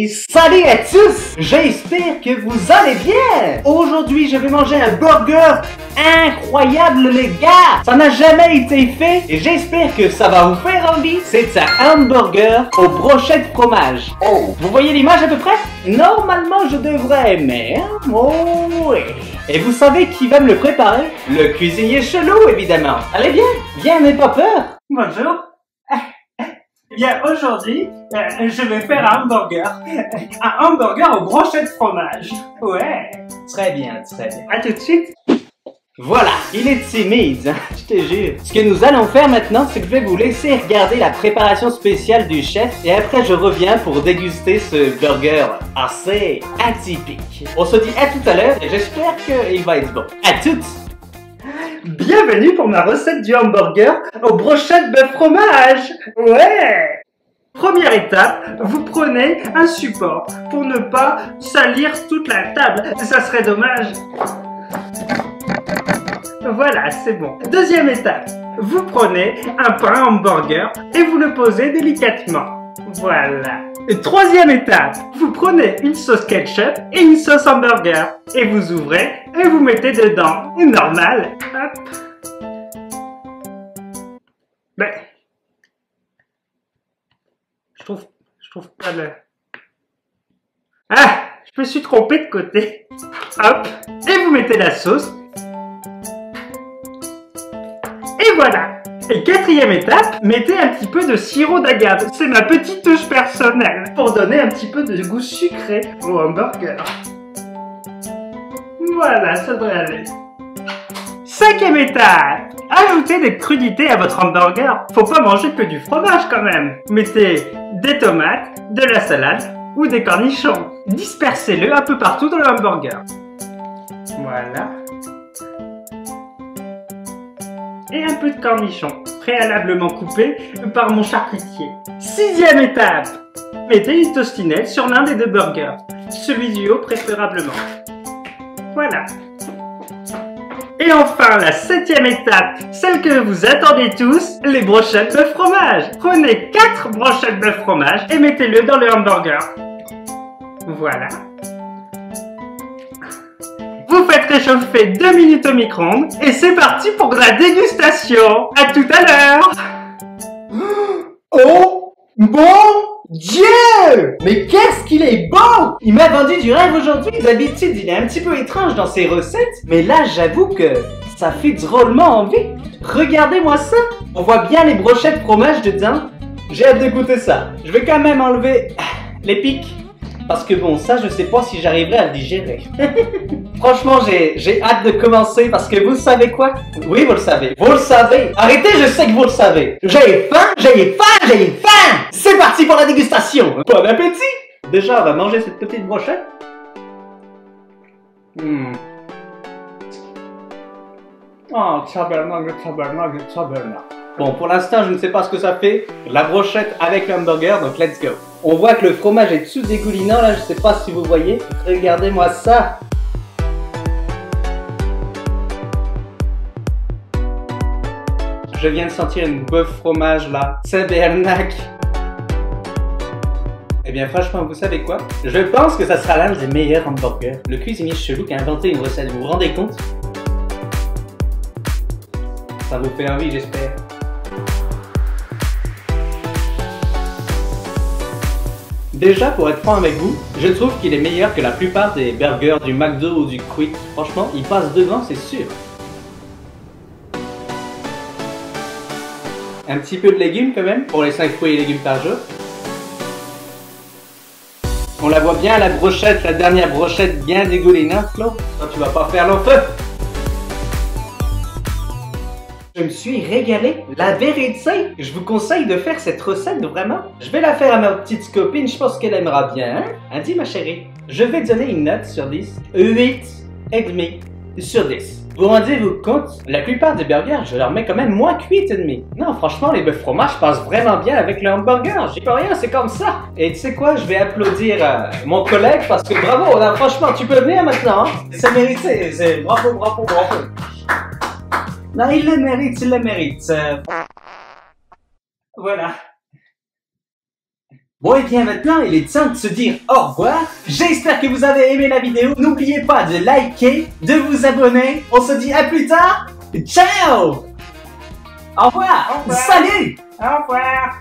salut à tous! J'espère que vous allez bien! Aujourd'hui, je vais manger un burger incroyable, les gars! Ça n'a jamais été fait et j'espère que ça va vous faire envie. C'est un hamburger aux brochettes fromage. Oh! Vous voyez l'image à peu près? Normalement, je devrais aimer. Oh oui! Et vous savez qui va me le préparer? Le cuisinier chelou, évidemment. Allez, viens, n'aie pas peur. Bonjour. Bien, aujourd'hui, je vais faire un hamburger. Un hamburger aux brochettes de fromage. Ouais. Très bien, très bien. À tout de suite. Voilà, il est timide, je te jure. Ce que nous allons faire maintenant, c'est que je vais vous laisser regarder la préparation spéciale du chef et après je reviens pour déguster ce burger assez atypique. On se dit à tout à l'heure et j'espère qu'il va être bon. À toutes! Bienvenue pour ma recette du hamburger aux brochettes de fromage. Ouais. Première étape, vous prenez un support pour ne pas salir toute la table. Ça serait dommage. Voilà, c'est bon. Deuxième étape, vous prenez un pain hamburger et vous le posez délicatement. Voilà. Et troisième étape, vous prenez une sauce ketchup et une sauce hamburger et vous ouvrez et vous mettez dedans. Normal. Hop. Ben, je trouve pas le... Ah, je me suis trompé de côté. Hop. Et vous mettez la sauce. Et voilà. Et quatrième étape, mettez un petit peu de sirop d'agave. C'est ma petite touche personnelle pour donner un petit peu de goût sucré au hamburger. Voilà, ça devrait aller. Cinquième étape, ajoutez des crudités à votre hamburger. Faut pas manger que du fromage quand même. Mettez des tomates, de la salade ou des cornichons. Dispersez-le un peu partout dans le hamburger. Voilà. Et un peu de cornichons, préalablement coupés par mon charcutier. Sixième étape, mettez une tostinette sur l'un des deux burgers, celui du haut préférablement. Voilà. Et enfin, la septième étape, celle que vous attendez tous, les brochettes de fromage. Prenez 4 brochettes de fromage et mettez-le dans le hamburger. Voilà. Vous faites réchauffer 2 minutes au micro-ondes et c'est parti pour la dégustation. À tout à l'heure. Oh mon Dieu! Mais qu'est-ce qu'il est bon! Il m'a vendu du rêve aujourd'hui. D'habitude, il est un petit peu étrange dans ses recettes, mais là, j'avoue que ça fait drôlement envie. Regardez-moi ça! On voit bien les brochettes fromage dedans. J'ai hâte de goûter ça. Je vais quand même enlever les pics. Parce que bon, ça, je sais pas si j'arriverai à le digérer. Franchement, j'ai hâte de commencer parce que vous savez quoi? Oui, vous le savez. Vous le savez. Arrêtez, je sais que vous le savez. J'ai faim, j'ai faim, j'ai faim! C'est parti pour la dégustation. Bon appétit! Déjà, on va manger cette petite brochette. Oh, tabarnak. Bon, pour l'instant, je ne sais pas ce que ça fait. La brochette avec le hamburger, donc let's go. On voit que le fromage est tout dégoulinant, là, je sais pas si vous voyez. Regardez-moi ça. Je viens de sentir une bœuf fromage, là. Tabarnak. Eh bien, franchement, vous savez quoi? Je pense que ça sera l'un des meilleurs hamburgers. Le cuisinier chelou qui a inventé une recette, vous vous rendez compte? Ça vous fait envie, j'espère. Déjà, pour être franc avec vous, je trouve qu'il est meilleur que la plupart des burgers du McDo ou du Quick. Franchement, il passe devant, c'est sûr. Un petit peu de légumes quand même, pour les 5 fruits et légumes par jour. On la voit bien, la brochette, la dernière brochette bien dégoulinante, Flo. Toi, tu vas pas faire long feu. Je me suis régalé. La vérité, je vous conseille de faire cette recette vraiment. Je vais la faire à ma petite copine, je pense qu'elle aimera bien. Hein? Dis ma chérie. Je vais donner une note sur 10. 8,5 sur 10. Vous rendez-vous compte? La plupart des burgers, je leur mets quand même moins que 8,5. Non, franchement, les bœufs fromage passent vraiment bien avec le hamburger. J'y peux rien, c'est comme ça. Et tu sais quoi? Je vais applaudir mon collègue parce que bravo, là, franchement, tu peux venir maintenant. Hein? C'est mérité. C'est bravo. Non, il le mérite. Voilà. Bon et bien maintenant, il est temps de se dire au revoir. J'espère que vous avez aimé la vidéo. N'oubliez pas de liker, de vous abonner. On se dit à plus tard. Ciao! Au revoir! Au revoir. Salut! Au revoir.